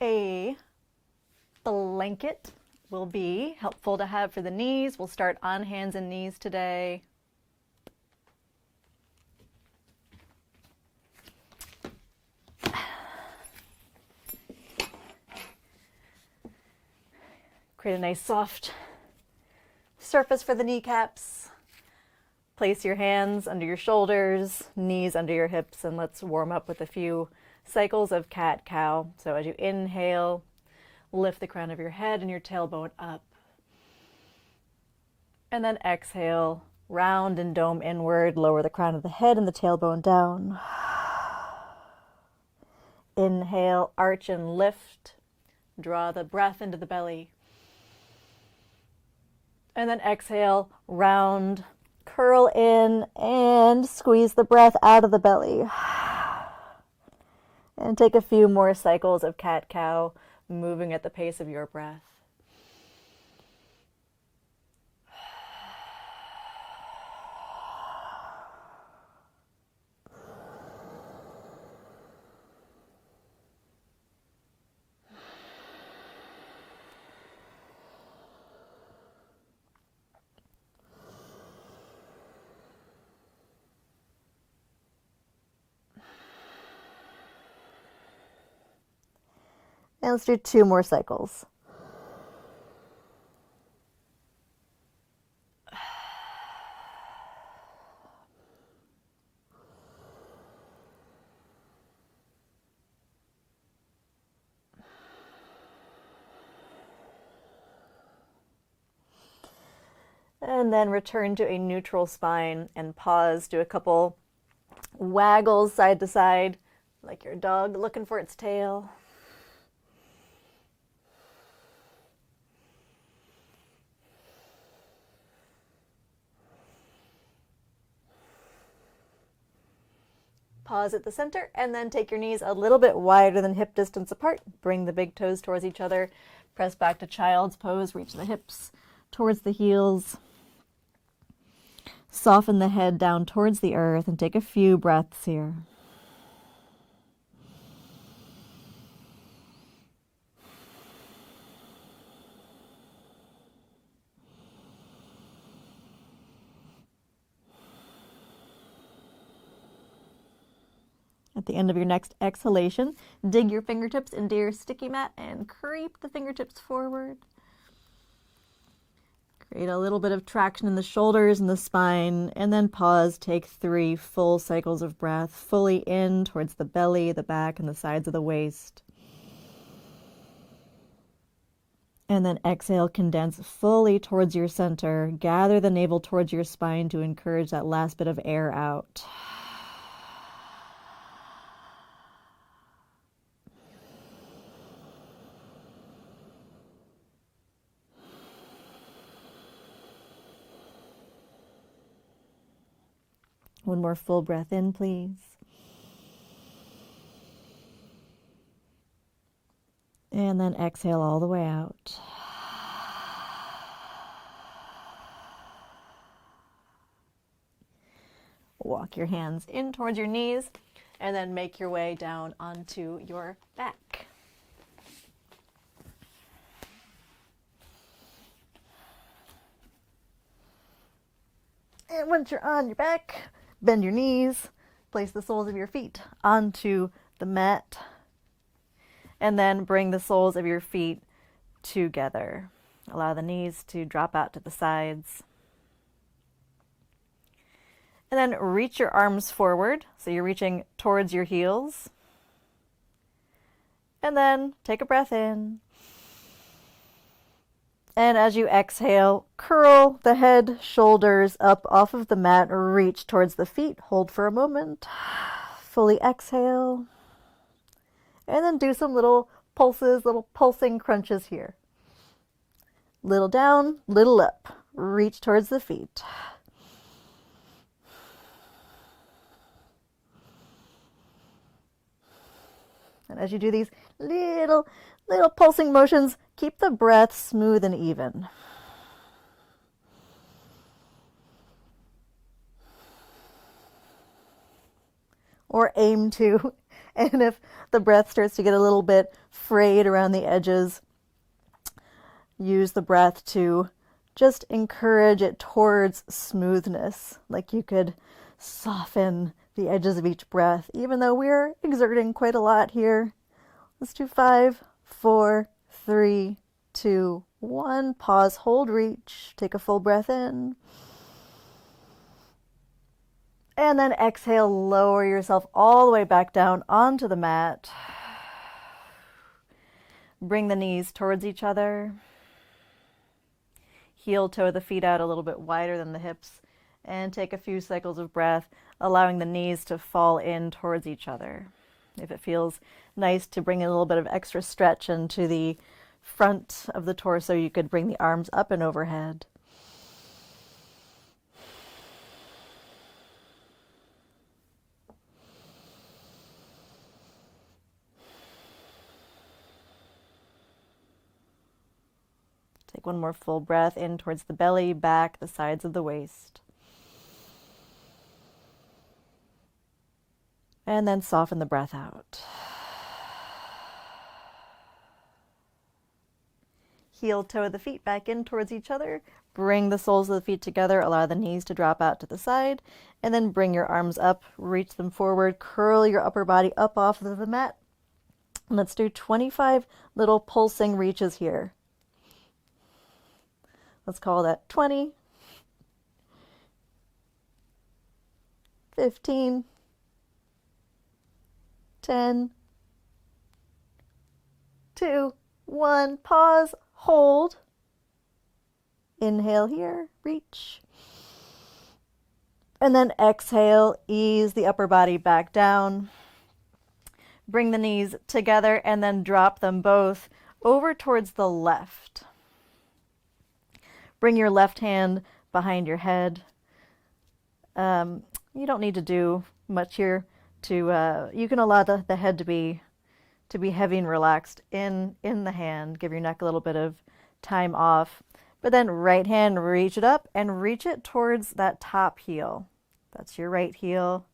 A blanket will be helpful to have for the knees. We'll start on hands and knees today. Create a nice soft surface for the kneecaps. Place your hands under your shoulders, knees under your hips, and let's warm up with a few cycles of cat-cow. So as you inhale, lift the crown of your head and your tailbone up. And then exhale, round and dome inward, lower the crown of the head and the tailbone down. Inhale, arch and lift. Draw the breath into the belly. And then exhale, round, curl in, and squeeze the breath out of the belly. And take a few more cycles of cat-cow, moving at the pace of your breath. And let's do 2 more cycles. And then return to a neutral spine and pause. Do a couple waggles side to side, like your dog looking for its tail. Pause at the center and then take your knees a little bit wider than hip distance apart. Bring the big toes towards each other. Press back to child's pose. Reach the hips towards the heels. Soften the head down towards the earth and take a few breaths here. At the end of your next exhalation, dig your fingertips into your sticky mat and creep the fingertips forward. Create a little bit of traction in the shoulders and the spine, and then pause. Take 3 full cycles of breath, fully in towards the belly, the back, and the sides of the waist. And then exhale, condense fully towards your center. Gather the navel towards your spine to encourage that last bit of air out. One more full breath in, please. And then exhale all the way out. Walk your hands in towards your knees and then make your way down onto your back. And once you're on your back, bend your knees, place the soles of your feet onto the mat, and then bring the soles of your feet together. Allow the knees to drop out to the sides. And then reach your arms forward, so you're reaching towards your heels. And then take a breath in. And as you exhale, curl the head, shoulders up off of the mat, reach towards the feet, hold for a moment, fully exhale, and then do some little pulses, little pulsing crunches here. Little down, little up, reach towards the feet. And as you do these little pulsing motions, keep the breath smooth and even. Or aim to And if the breath starts to get a little bit frayed around the edges, use the breath to just encourage it towards smoothness. Like you could soften the edges of each breath, even though we're exerting quite a lot here. Let's do 5, 4, 3, 2, 1. Pause, hold, reach. Take a full breath in. And then exhale, lower yourself all the way back down onto the mat. Bring the knees towards each other. Heel toe the feet out a little bit wider than the hips. And take a few cycles of breath, allowing the knees to fall in towards each other. If it feels nice to bring a little bit of extra stretch into the front of the torso, you could bring the arms up and overhead. Take one more full breath in towards the belly, back, the sides of the waist. And then soften the breath out. Heel toe the feet back in towards each other. Bring the soles of the feet together. Allow the knees to drop out to the side. And then bring your arms up. Reach them forward. Curl your upper body up off of the mat. And let's do 25 little pulsing reaches here. Let's call that 20, 15, 10, 2, 1. Pause, hold. Inhale here, reach. And then exhale, ease the upper body back down. Bring the knees together and then drop them both over towards the left. Bring your left hand behind your head. You don't need to do much here. You can allow the head to be heavy and relaxed in the hand. Give your neck a little bit of time off. But then right hand, reach it up and reach it towards that top heel. That's your right heel.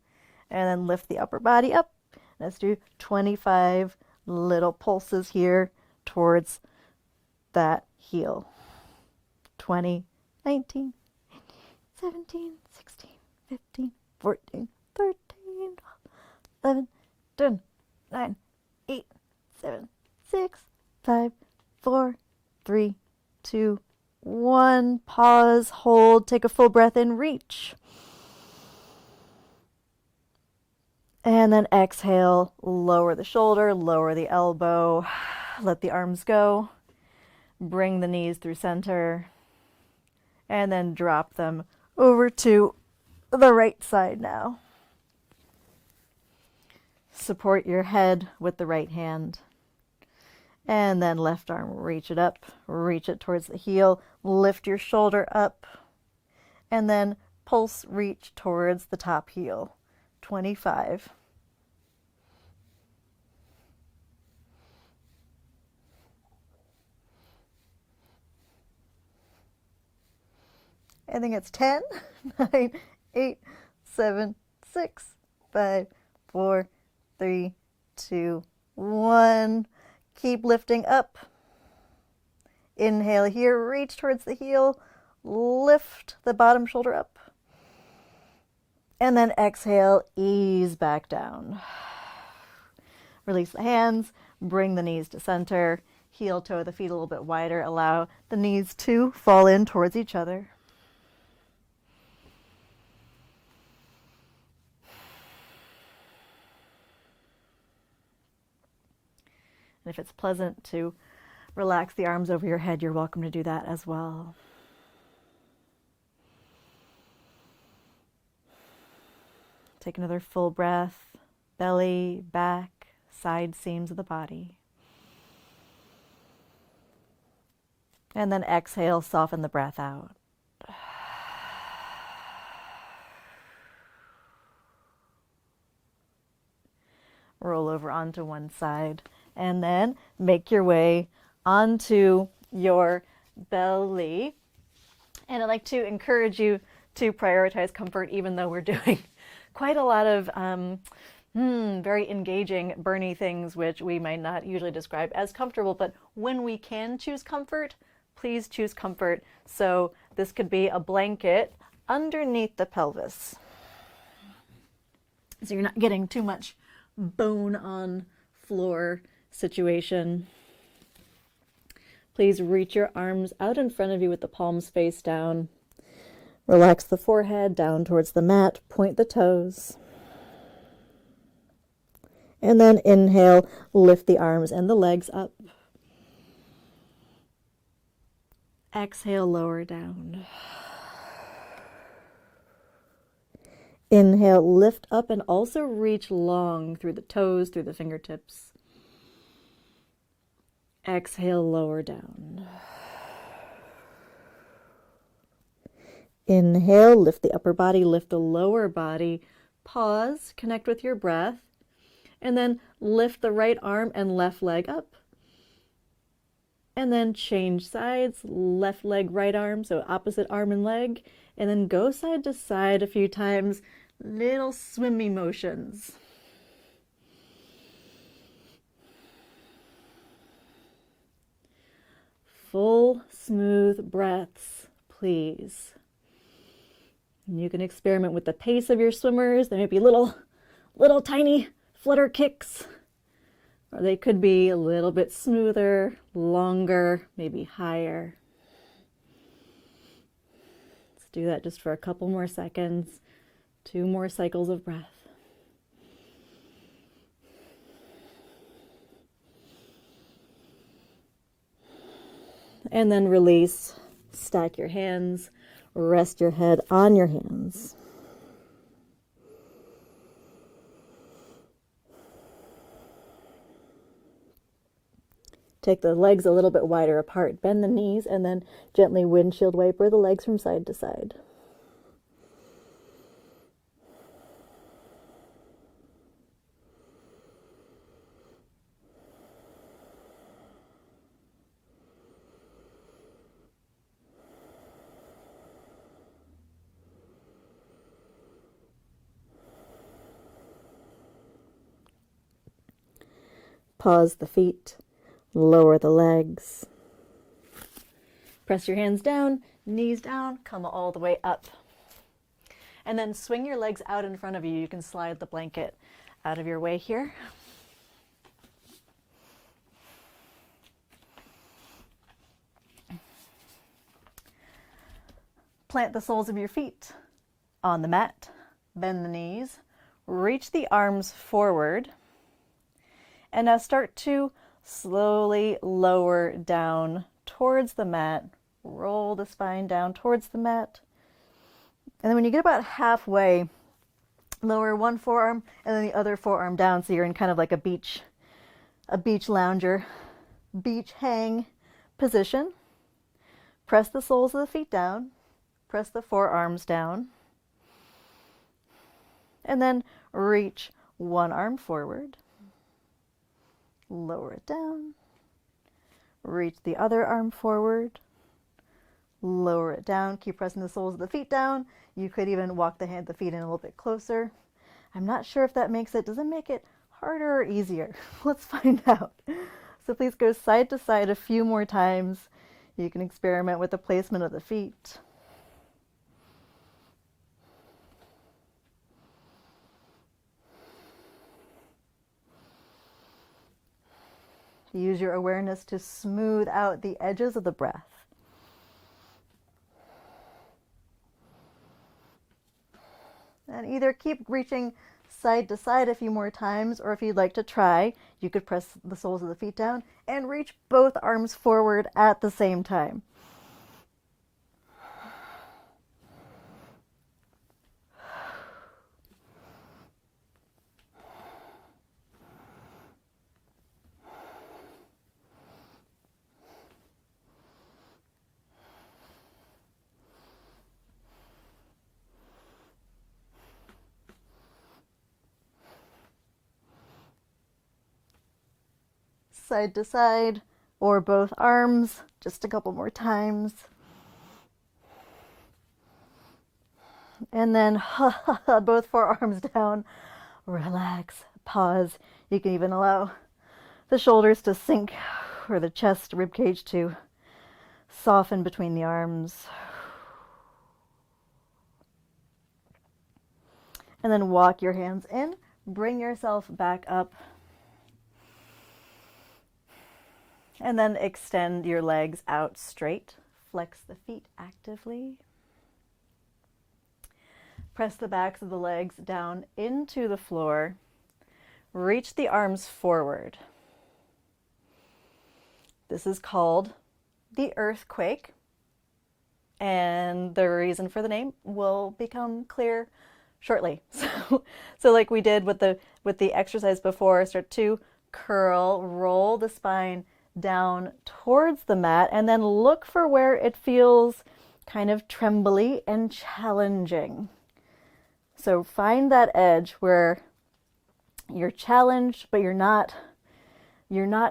And then lift the upper body up. Let's do 25 little pulses here towards that heel. 20, 19, 17, 16, 15, 14, 13, 11, 10, 9, 8, 7, 6, 5, 4, 3, 2, 1. Pause, hold, take a full breath in, reach. And then exhale, lower the shoulder, lower the elbow, let the arms go. Bring the knees through center. And then drop them over to the right side now. Support your head with the right hand. And then left arm, reach it up, reach it towards the heel, lift your shoulder up, and then pulse reach towards the top heel. 25. I think it's 10, 9, 8, 7, 6, 5, 4, 3, 2, 1. Keep lifting up. Inhale here, reach towards the heel, lift the bottom shoulder up. And then exhale, ease back down. Release the hands, bring the knees to center, heel toe the feet a little bit wider, allow the knees to fall in towards each other. And if it's pleasant to relax the arms over your head, you're welcome to do that as well. Take another full breath, belly, back, side seams of the body. And then exhale, soften the breath out. Roll over onto one side. And then make your way onto your belly. And I'd like to encourage you to prioritize comfort, even though we're doing quite a lot of Very engaging, burny things, which we might not usually describe as comfortable, but when we can choose comfort, please choose comfort. So this could be a blanket underneath the pelvis. So you're not getting too much bone on floor situation. Please reach your arms out in front of you with the palms face down. Relax the forehead down towards the mat, point the toes. And then inhale, lift the arms and the legs up. Exhale, lower down. Inhale, lift up and also reach long through the toes, through the fingertips. Exhale, lower down. Inhale, lift the upper body, lift the lower body. Pause, connect with your breath. And then lift the right arm and left leg up. And then change sides, left leg, right arm, so opposite arm and leg. And then go side to side a few times, little swimmy motions. Full, smooth breaths, please. And you can experiment with the pace of your swimmers. There may be little tiny flutter kicks, or they could be a little bit smoother, longer, maybe higher. Let's do that just for a couple more seconds, 2 more cycles of breath. And then release, stack your hands, rest your head on your hands. Take the legs a little bit wider apart, bend the knees, and then gently windshield wiper the legs from side to side. Pause the feet. Lower the legs. Press your hands down, knees down, come all the way up. And then swing your legs out in front of you. You can slide the blanket out of your way here. Plant the soles of your feet on the mat. Bend the knees. Reach the arms forward. And now start to slowly lower down towards the mat. Roll the spine down towards the mat. And then when you get about halfway, lower one forearm and then the other forearm down so you're in kind of like a beach lounger, beach hang position. Press the soles of the feet down. Press the forearms down. And then reach one arm forward. Lower it down, reach the other arm forward, lower it down, keep pressing the soles of the feet down. You could even walk the feet in a little bit closer. I'm not sure if that does it make it harder or easier? Let's find out. So please go side to side a few more times. You can experiment with the placement of the feet. Use your awareness to smooth out the edges of the breath. And either keep reaching side to side a few more times, or if you'd like to try, you could press the soles of the feet down and reach both arms forward at the same time. Side to side, or both arms, just a couple more times. And then both forearms down, relax, pause. You can even allow the shoulders to sink, or the chest, rib cage to soften between the arms. And then walk your hands in, bring yourself back up. And then extend your legs out straight. Flex the feet actively. Press the backs of the legs down into the floor. Reach the arms forward. This is called the earthquake. And the reason for the name will become clear shortly. So like we did with the exercise before, start to curl, roll the spine down towards the mat, and then look for where it feels kind of trembly and challenging. So find that edge where you're challenged, but you're not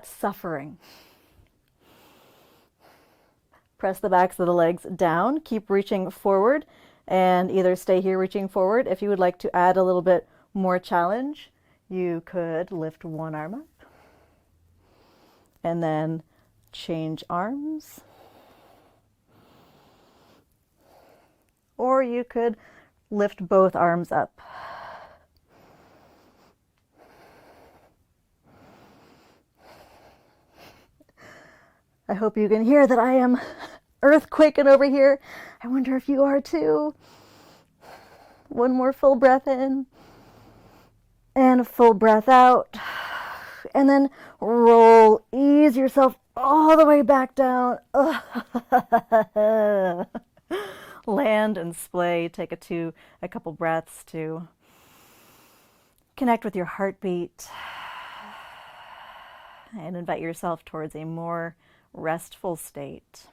suffering. Press the backs of the legs down, keep reaching forward, and either stay here reaching forward. If you would like to add a little bit more challenge, you could lift one arm up and then change arms. Or you could lift both arms up. I hope you can hear that I am earthquaking over here. I wonder if you are too. One more full breath in and a full breath out. And then roll, ease yourself all the way back down. Land and splay. Take a couple breaths to connect with your heartbeat and invite yourself towards a more restful state.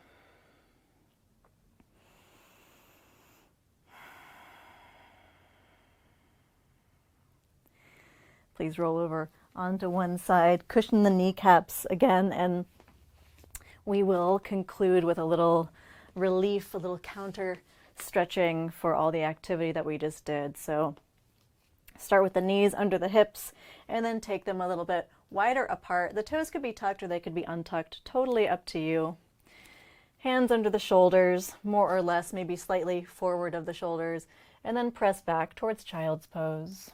Please roll over onto one side, cushion the kneecaps again, and we will conclude with a little relief, a little counter stretching for all the activity that we just did. So start with the knees under the hips and then take them a little bit wider apart. The toes could be tucked or they could be untucked, totally up to you. Hands under the shoulders, more or less, maybe slightly forward of the shoulders, and then press back towards child's pose.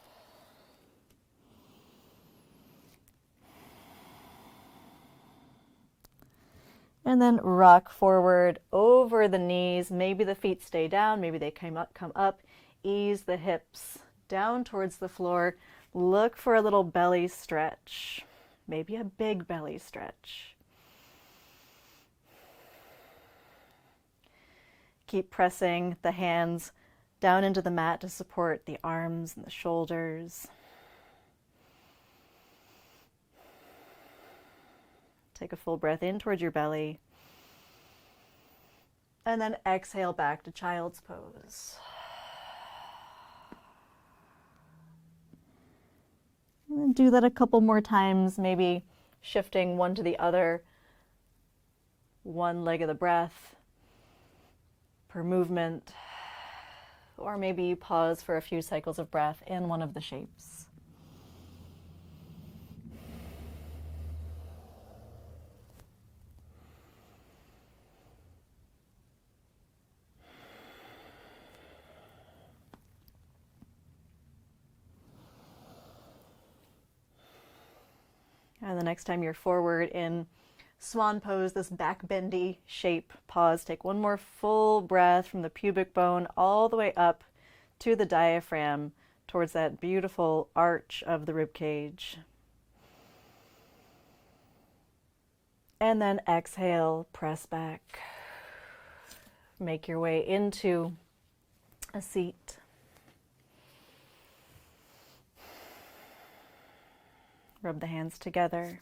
And then rock forward over the knees. Maybe the feet stay down, maybe they come up. Ease the hips down towards the floor. Look for a little belly stretch, maybe a big belly stretch. Keep pressing the hands down into the mat to support the arms and the shoulders. Take a full breath in towards your belly. And then exhale back to child's pose. And then do that a couple more times, maybe shifting one to the other, one leg of the breath per movement. Or maybe you pause for a few cycles of breath in one of the shapes. And the next time you're forward in swan pose, this back bendy shape, pause. Take one more full breath from the pubic bone all the way up to the diaphragm towards that beautiful arch of the rib cage. And then exhale, press back. Make your way into a seat. Rub the hands together.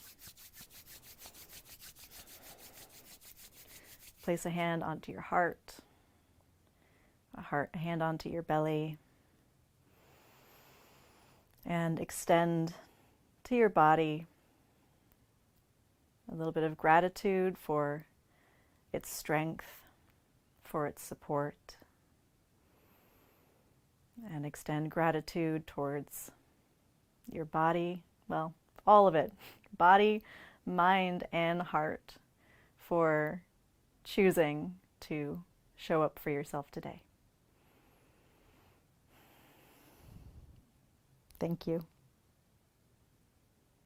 Place a hand onto your heart, a hand onto your belly, and extend to your body a little bit of gratitude for its strength, for its support, and extend gratitude towards your body, well, all of it, body, mind, and heart, for choosing to show up for yourself today. Thank you.